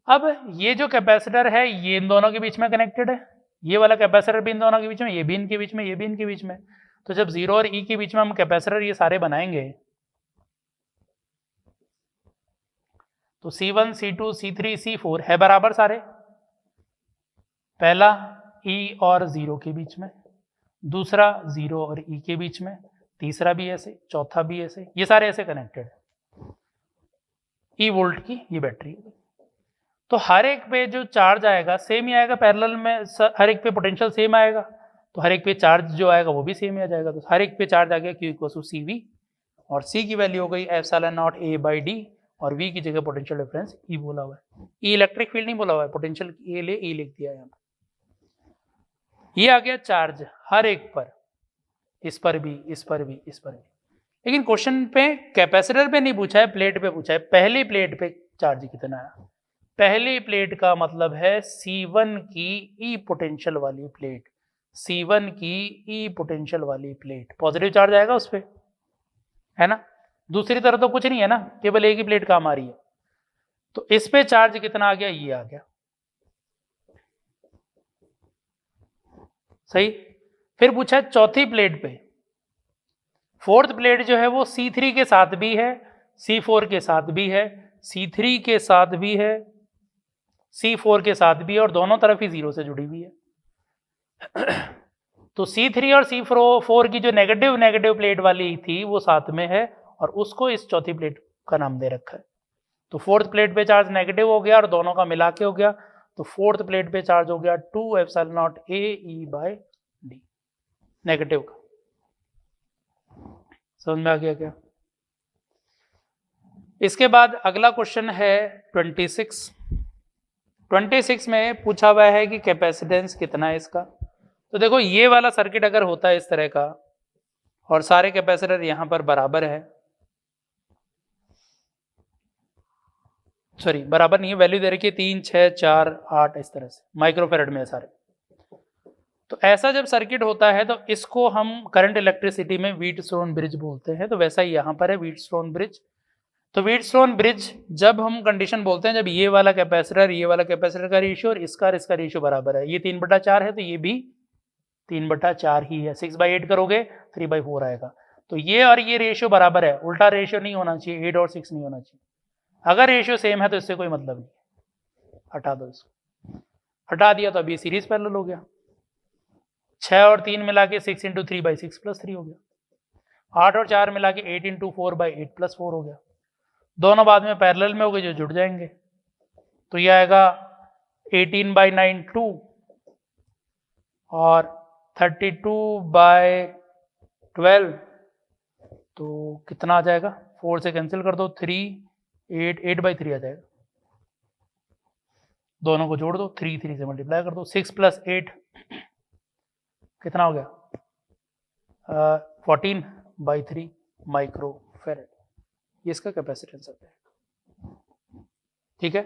अब ये जो कैपेसिटर है ये इन दोनों के बीच में कनेक्टेड है, ये वाला कैपेसिटर भी इन दोनों के बीच में, ये भी इनके बीच में, ये भी इनके बीच में। तो जब 0 और ई के बीच में हम कैपेसिटर ये सारे बनाएंगे तो C1 C2 C3 C4 है बराबर सारे, पहला E और 0 के बीच में, दूसरा 0 और E के बीच में, तीसरा भी ऐसे, चौथा भी ऐसे, ये सारे ऐसे कनेक्टेड है। E वोल्ट की ये बैटरी, तो हर एक पे जो चार्ज आएगा सेम ही आएगा, पैरेलल में हर एक पे पोटेंशियल सेम आएगा, तो हर एक पे चार्ज जो आएगा वो भी सेम ही आ जाएगा। तो हर एक पे चार्ज आ गया Q = CV और C की वैल्यू हो गई ε0 A/d और V की जगह पोटेंशियल डिफरेंस E बोला हुआ है। E इलेक्ट्रिक फील्ड नहीं बोला हुआ है, पोटेंशियल ए ले E लिख दिया है यहाँ पे। ये आ गया चार्ज हर एक पर, इस पर भी, इस पर भी, इस पर भी। लेकिन क्वेश्चन पे कैपेसिटर पे नहीं पूछा है, प्लेट पे पूछा है। पहली प्लेट पे चार्ज कितना है? पहली प्लेट का मतलब है C1 की E पोटेंशियल वाली प्लेट, C1 की E पोटेंशियल वाली प्लेट, पॉजिटिव चार्ज आएगा उस पर, है ना। दूसरी तरफ तो कुछ नहीं है ना, केवल एक ही प्लेट काम आ रही है। तो इस पे चार्ज कितना आ गया? ये आ गया, सही। फिर पूछा है चौथी प्लेट पे, फोर्थ प्लेट जो है वो C3 के साथ भी है, C4 के साथ भी है, C3 के साथ भी है, C4 के साथ भी है और दोनों तरफ ही 0 से जुड़ी हुई है। तो C3 और C4 की जो नेगेटिव प्लेट वाली थी वो साथ में है और उसको इस चौथी प्लेट का नाम दे रखा है। तो फोर्थ प्लेट पे चार्ज नेगेटिव हो गया और दोनों का मिला के हो गया, तो फोर्थ प्लेट पे चार्ज हो गया 2ε0 AE/d, नेगेटिव का। समझ में आ गया क्या? इसके बाद अगला क्वेश्चन है 26 में पूछा हुआ है कि कैपेसिटेंस कितना है इसका। तो देखो ये वाला सर्किट अगर होता है इस तरह का और सारे कैपेसिटर यहां पर बराबर है, सॉरी बराबर नहीं है, वैल्यू दे रखी है 3 6 4 8 इस तरह से, माइक्रोफेरेड में है सारे। तो ऐसा जब सर्किट होता है तो इसको हम करंट इलेक्ट्रिसिटी में व्हीटस्टोन ब्रिज बोलते हैं। तो वैसा ही यहाँ पर है व्हीटस्टोन ब्रिज। तो व्हीटस्टोन ब्रिज जब हम कंडीशन बोलते हैं जब ये वाला कैपेसिटर का रेशियो और इसका रेशियो बराबर है, ये 3/4 है तो ये भी 3/4 ही है। 6/8 करोगे 3/4 आएगा। तो ये और ये रेशियो बराबर है, उल्टा रेशियो नहीं होना चाहिए, 8 और 6 नहीं होना चाहिए। अगर रेशियो सेम है तो इससे कोई मतलब नहीं, हटा दो इसको। हटा दिया तो अभी सीरीज पैरेलल हो गया। 6 और 3 मिला के 6 × 3/6 + 3 हो गया। 8 और 4 मिला के 8 × 4/8 + 4 हो गया। दोनों बाद में पैरेलल में हो गए जो जुड़ जाएंगे। तो ये आएगा 18/9 2 और 32/12, तो कितना आ जाएगा? 4 से कैंसिल कर दो, 8/3 आ जाएगा। दोनों को जोड़ दो, 3 से मल्टीप्लाई कर दो, 6 + 8 कितना हो गया? 14/3 माइक्रोफेरेड। ये इसका कैपेसिटेंस है, ठीक है।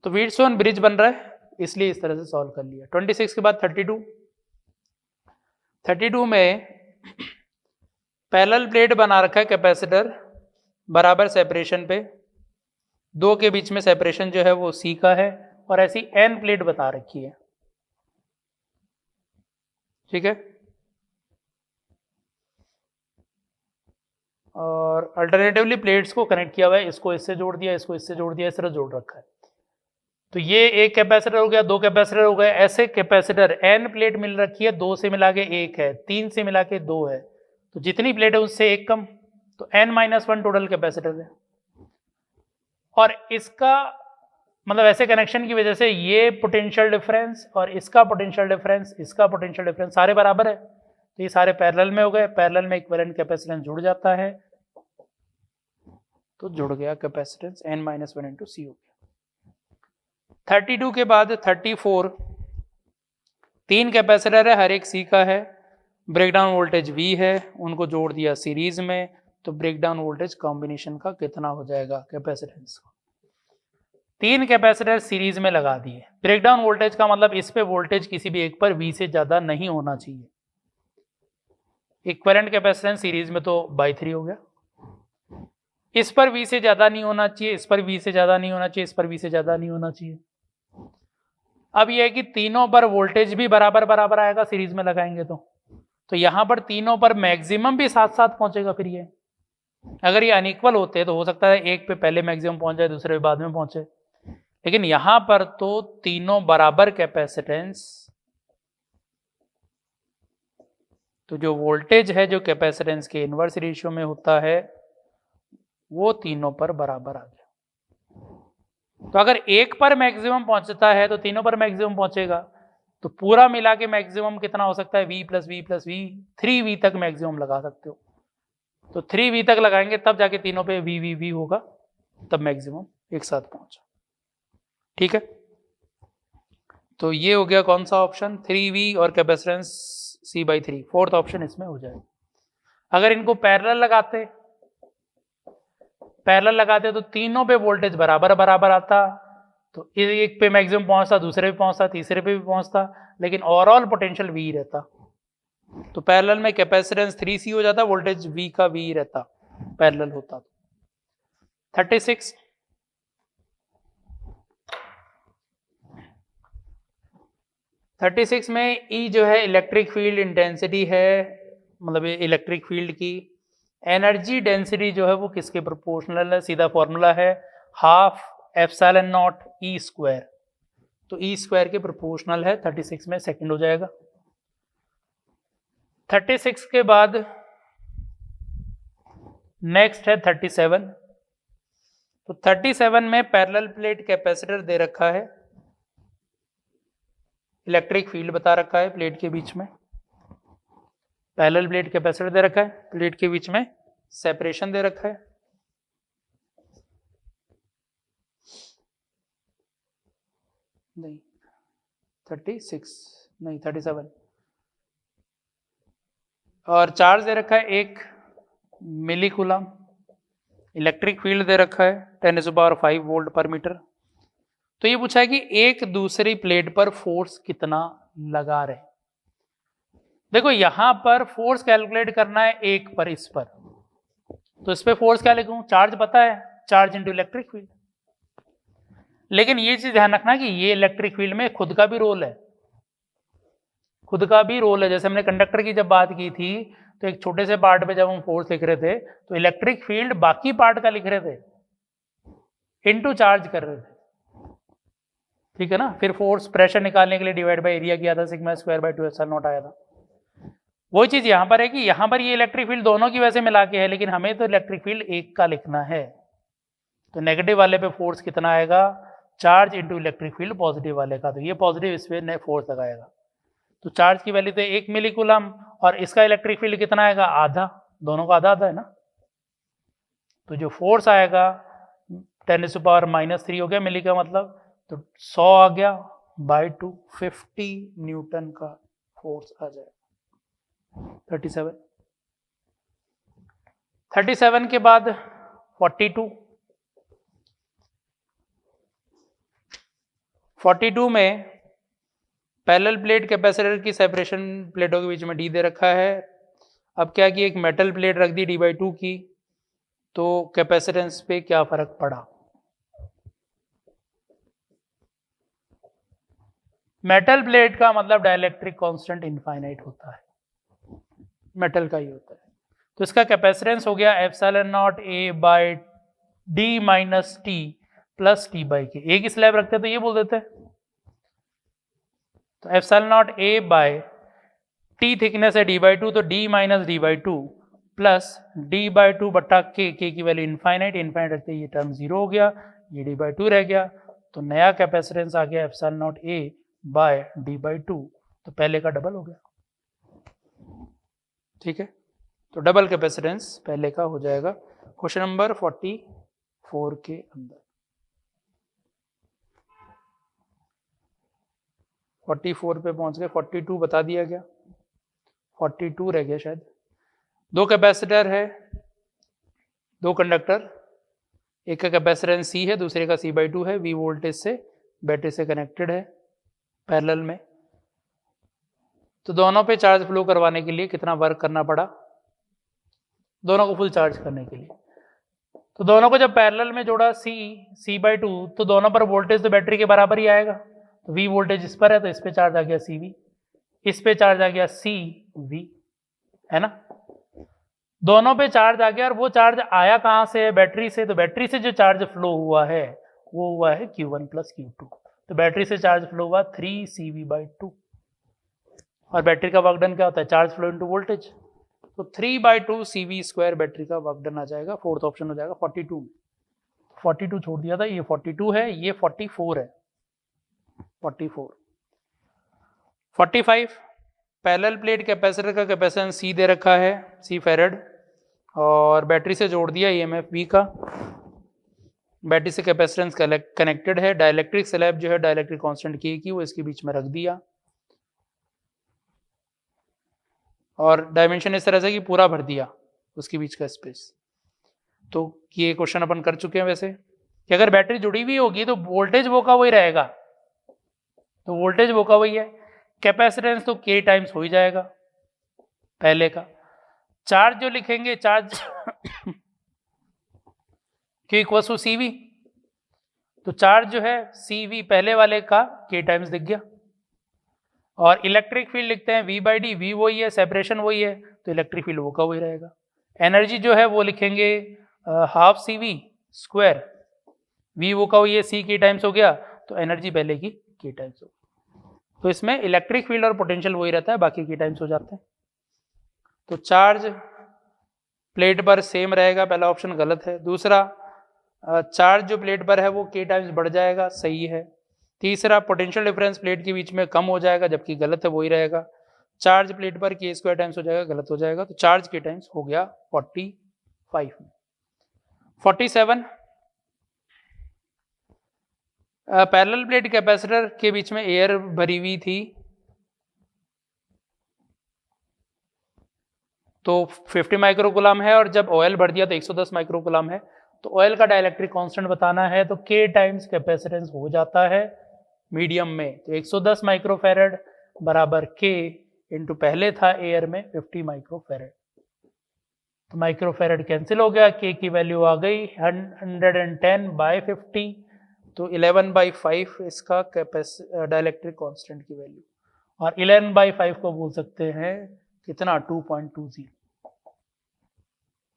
तो व्हीटस्टोन ब्रिज बन रहा है इसलिए इस तरह से सॉल्व कर लिया। 26 के बाद 32 में पैरेलल प्लेट बना रखा है कैपेसिटर बराबर सेपरेशन पे, दो के बीच में सेपरेशन जो है वो C का है और ऐसी n प्लेट बता रखी है, ठीक है। और अल्टरनेटिवली प्लेट्स को कनेक्ट किया हुआ है, इसको इससे जोड़ दिया, इसको इससे जोड़ दिया, इस तरह जोड़ रखा है। तो ये एक कैपेसिटर हो गया, दो कैपेसिटर हो गए, ऐसे कैपेसिटर n प्लेट मिल रखी है, 2 से मिला के 1 है, 3 से मिला के 2 है, तो जितनी प्लेट है उससे एक कम, तो n-1 टोटल कैपेसिटर है। और इसका मतलब ऐसे कनेक्शन की वजह से ये पोटेंशियल डिफरेंस और इसका पोटेंशियल डिफरेंस, इसका पोटेंशियल डिफरेंस सारे बराबर है, तो ये सारे पैरेलल में हो गए, पैरेलल में इक्विवेलेंट कैपेसिटेंस जुड़ जाता है, तो जुड़ गया कैपेसिटेंस n-1 इंटू सी हो गया। 32 के बाद 34, 3 कैपेसिटर है, हर एक सी का है, ब्रेकडाउन वोल्टेज V है, उनको जोड़ दिया सीरीज में, तो ब्रेकडाउन वोल्टेज कॉम्बिनेशन का कितना हो जाएगा कैपेसिटेंस का। 3 कैपेसिटर सीरीज में लगा दिए, ब्रेकडाउन वोल्टेज का मतलब इस पे वोल्टेज किसी भी एक पर V से ज्यादा नहीं होना चाहिए। इक्विवेलेंट कैपेसिटेंस सीरीज में तो बाई 3 हो गया, इस पर V से ज्यादा नहीं होना चाहिए, इस पर V से ज्यादा नहीं होना चाहिए, इस पर V से ज्यादा नहीं होना चाहिए। अब यह है कि तीनों पर वोल्टेज भी बराबर बराबर आएगा सीरीज में लगाएंगे तो यहां पर तीनों पर मैक्सिमम भी साथ साथ पहुंचेगा। फिर ये अगर ये अनइक्वल होते तो हो सकता है एक पे पहले मैक्सिमम पहुंच जाए, दूसरे पे बाद में पहुंचे, लेकिन यहां पर तो तीनों बराबर कैपेसिटेंस, तो जो वोल्टेज है जो कैपेसिटेंस के इनवर्स रेशियो में होता है वो तीनों पर बराबर आ गया। तो अगर एक पर मैक्सिमम पहुंचता है तो तीनों पर मैक्सिमम पहुंचेगा, तो पूरा मिला के मैक्सिमम कितना हो सकता है, V plus V plus V, 3V तक मैक्सिमम लगा सकते हो। तो 3V तक लगाएंगे तब जाके तीनों पे V होगा, तब मैक्सिमम एक साथ पहुंचा। ठीक है, तो ये हो गया कौन सा ऑप्शन, 3V और कैपेसिटेंस C/3, फोर्थ ऑप्शन इसमें हो जाएगा। अगर इनको पैरेलल लगाते तो तीनों पे वोल्टेज बराबर बराबर आता, तो एक पे मैक्सिमम पहुंचता, दूसरे पे पहुंचता, तीसरे पे भी पहुंचता, लेकिन ओवरऑल पोटेंशियल V रहता। तो पैरेलल में कैपेसिटेंस 3C हो जाता, वोल्टेज V का V रहता, पैरेलल होता। 36 में E जो है इलेक्ट्रिक फील्ड इंटेंसिटी है, मतलब इलेक्ट्रिक फील्ड की एनर्जी डेंसिटी जो है वो किसके प्रोपोर्शनल है, सीधा फॉर्मूला है 12ε0 E², तो E² के प्रोपोर्शनल है, 36 में सेकंड हो जाएगा। 36 के बाद नेक्स्ट है 37, तो 37 में पैरेलल प्लेट कैपेसिटर दे रखा है, इलेक्ट्रिक फील्ड बता रखा है प्लेट के बीच में, पैरेलल प्लेट कैपेसिटर दे रखा है, प्लेट के बीच में सेपरेशन दे रखा है, नहीं 37, और चार्ज दे रखा है 1 मिली कूलम, इलेक्ट्रिक फील्ड दे रखा है 10⁵ वोल्ट पर मीटर। तो ये पूछा है कि एक दूसरी प्लेट पर फोर्स कितना लगा रहे। देखो यहां पर फोर्स कैलकुलेट करना है एक पर, इस पर, तो इस पे फोर्स क्या लिखूं, चार्ज पता है, चार्ज इंटू इलेक्ट्रिक फील्ड। लेकिन ये चीज ध्यान रखना कि ये इलेक्ट्रिक फील्ड में खुद का भी रोल है, खुद का भी रोल है। जैसे हमने कंडक्टर की जब बात की थी, तो एक छोटे से पार्ट पे जब हम फोर्स लिख रहे थे तो इलेक्ट्रिक फील्ड बाकी पार्ट का लिख रहे थे, इनटू चार्ज कर रहे थे, ठीक है ना। फिर फोर्स प्रेशर निकालने के लिए डिवाइड बाय एरिया किया था, σ²/2ε0 आया था। वही चीज यहां पर है कि यहां पर ये इलेक्ट्रिक फील्ड दोनों की वैसे मिला के है, लेकिन हमें तो इलेक्ट्रिक फील्ड एक का लिखना है, तो नेगेटिव वाले पे फोर्स कितना आएगा, charge into electric field positive वाले का, तो ये पॉजिटिव इस पे फोर्स लगाएगा, तो चार्ज की वैल्यू तो 1 मिली कूलम, और इसका इलेक्ट्रिक फील्ड कितना आएगा, आधा, दोनों का आधा आधा है ना। तो जो फोर्स आएगा 10⁻³ हो गया मिली का मतलब, तो 100 आ गया बाय 2, 50 न्यूटन का फोर्स आ जाएगा। 37 के बाद 42 में पैरेलल प्लेट कैपेसिटर की सेपरेशन प्लेटों के बीच में D दे रखा है। अब क्या कि एक मेटल प्लेट रख दी D/2 की, तो कैपेसिटेंस पे क्या फर्क पड़ा, मेटल प्लेट का मतलब डाइलेक्ट्रिक कांस्टेंट इनफाइनाइट होता है, मेटल का ही होता है, तो इसका कैपेसिटेंस हो गया epsilon naught A by D minus T plus T by K. एक स्लैब रखते तो ये बोल देते हैं, तो epsilon naught A by T thickness है डी बाई टू, तो D minus D by two plus D by two बट्टा के की वैल्यू इनफाइनाइट, इनफाइनाइट रखते ये टर्म जीरो हो गया, ये डी बाई टू रह गया, तो नया कैपेसिटेंस आ गया epsilon naught A by D by two, तो पहले का डबल हो गया। ठीक है, तो डबल कैपेसिटेंस पहले का हो जाएगा। क्वेश्चन नंबर 44 के अंदर 44 पे पहुंच गए, 42 बता दिया गया, 42 रह गया शायद। दो कैपेसिटर है, दो कंडक्टर, एक का कैपेसिटेंस C है, दूसरे का C/2 है, V वोल्टेज से बैटरी से कनेक्टेड है पैरेलल में। तो दोनों पे चार्ज फ्लो करवाने के लिए कितना वर्क करना पड़ा, दोनों को फुल चार्ज करने के लिए। तो दोनों को जब पैरेलल में जोड़ा C/2, तो दोनों पर वोल्टेज तो बैटरी के बराबर ही आएगा। तो V वोल्टेज इस पर है, तो इस पे चार्ज आ गया CV, इस पे चार्ज आ गया CV, है ना। दोनों पे चार्ज आ गया, और वो चार्ज आया कहाँ से है, बैटरी से। तो बैटरी से जो चार्ज फ्लो हुआ है वो हुआ है Q1 प्लस Q2। तो बैटरी से चार्ज फ्लो हुआ 3CV/2, और बैटरी का वर्क डन क्या होता है, चार्ज फ्लो इनटू वोल्टेज। तो 3/2 CV² बैटरी का वर्क डन आ जाएगा। फोर्थ ऑप्शन हो जाएगा 42 में। 42 छोड़ दिया था, ये 42 है, ये 44 है, 44। 45 पैरेलल प्लेट कैपेसिटर का कैपेसिटेंस C दे रखा है, C फैरेड, और बैटरी से जोड़ दिया EMF V का। बैटरी से कैपेसिटेंस कनेक्टेड है, डाइलेक्ट्रिक स्लैब जो है डाइलेक्ट्रिक कांस्टेंट K की वो इसके बीच में रख दिया, और डायमेंशन इस तरह से कि पूरा भर दिया उसके बीच का स्पेस। तो ये क्वेश्चन अपन कर चुके हैं वैसे, कि अगर बैटरी जुड़ी हुई होगी तो वोल्टेज वो का वही रहेगा, तो वोल्टेज वो का वही है, कैपेसिटेंस तो K टाइम्स हो ही जाएगा पहले का। चार्ज जो लिखेंगे, charge Q equal to CV, तो चार्ज जो है CV पहले वाले का K टाइम्स दिख गया। और इलेक्ट्रिक फील्ड लिखते हैं V/D, V वही है, सेपरेशन वही है, तो इलेक्ट्रिक फील्ड वो का वही रहेगा। एनर्जी जो है वो लिखेंगे हाफ CV², V वो का वही है, C K टाइम्स हो गया, तो एनर्जी पहले की K टाइम्स हो गई। तो इसमें इलेक्ट्रिक फील्ड और पोटेंशियल वही रहता है, बाकी K टाइम्स हो जाते हैं। तो चार्ज प्लेट पर सेम रहेगा, पहला ऑप्शन गलत है। दूसरा, चार्ज जो प्लेट पर है वो K टाइम्स बढ़ जाएगा, सही है। तीसरा, पोटेंशियल डिफरेंस प्लेट के बीच में कम हो जाएगा, जबकि गलत है, वही रहेगा। चार्ज प्लेट पर K² टाइम्स हो जाएगा, गलत हो जाएगा। तो चार्ज K टाइम्स हो गया 45 में। 47 पैरेलल प्लेट कैपेसिटर के बीच में एयर भरी हुई थी, तो 50 माइक्रोकूलम है, और जब ऑयल भर दिया तो 110 माइक्रोकूलम है। तो ऑयल का डाइलेक्ट्रिक कांस्टेंट बताना है, तो K टाइम्स कैपेसिटेंस हो जाता है मीडियम में, तो 110 माइक्रोफेरेड बराबर K इंटू पहले था एयर में 50 माइक्रोफेरेड। तो माइक्रोफेरेड कैंसिल हो गया, K की वैल्यू आ गई 110/50, तो 11/5 इसका डाइलेक्ट्रिक कांस्टेंट की वैल्यू, और 11/5 को बोल सकते हैं कितना, 2.20,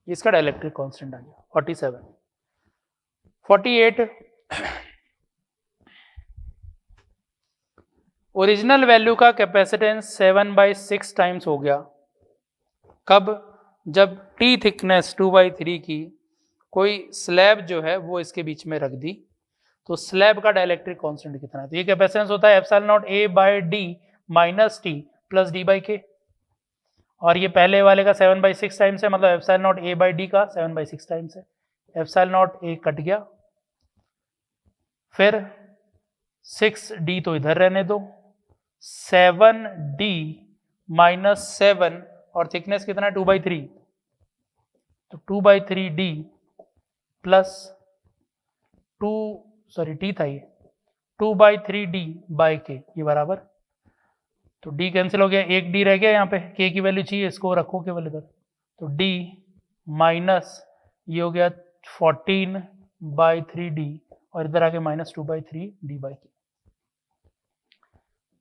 इसका डाइलेक्ट्रिक कांस्टेंट आ गया। 47 48 ओरिजिनल वैल्यू का कैपेसिटेंस 7/6 टाइम्स हो गया। कब, जब T थिकनेस 2/3 की कोई स्लैब जो है वो इसके बीच में रख दी, तो स्लैब का डाइलेक्ट्रिक कांस्टेंट कितना है, तो ये कैपेसिटेंस होता है epsilon naught A/D minus T plus D/K, और ये पहले वाले का 7/6 टाइम्स है, मतलब एप्सिलॉन नॉट A/D का 7/6 टाइम्स है। एप्सिलॉन नॉट A कट गया, फिर 6D तो इधर रहने दो, 7D माइनस 7, और थिकनेस कितना है 2/3, तो 2/3D प्लस T था ये, 2/3D/K, ये बराबर, तो D कैंसिल हो गया, एक D रह गया यहाँ पे, K की वैल्यू चाहिए, इसको रखो केवल इधर, तो D माइनस ये हो गया 14/3D, और इधर आके माइनस 2/3D/K।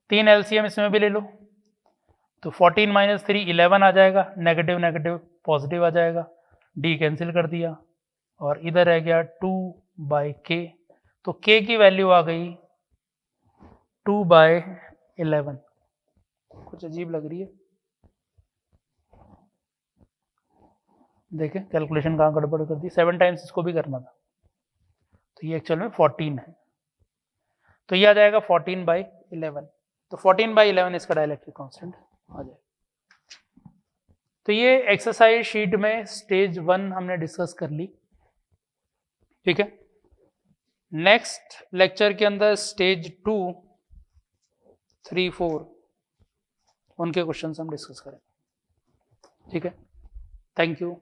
3 LCM इसमें भी ले लो, तो 14 - 3 11 आ जाएगा, नेगेटिव नेगेटिव पॉजिटिव आ जाएगा, डी कैंसिल कर दिया और इधर रह गया 2/k, तो k की वैल्यू आ गई 2/11। कुछ अजीब लग रही है, देखें कैलकुलेशन कहाँ गड़बड़ कर दी, 7 टाइम्स इसको भी करना था, तो ये एक्चुअल में 14 है, तो ये आ जाएगा 14/11। तो 14/11 इसका डाइलेक्ट्रिक कांस्टेंट आ जाएगा। तो ये एक्सरसाइज शीट में स्टेज 1 हमने डिस्कस कर ली, ठीक है। नेक्स्ट लेक्चर के अंदर स्टेज 2, 3, 4 उनके क्वेश्चंस हम डिस्कस करेंगे, ठीक है। Thank you.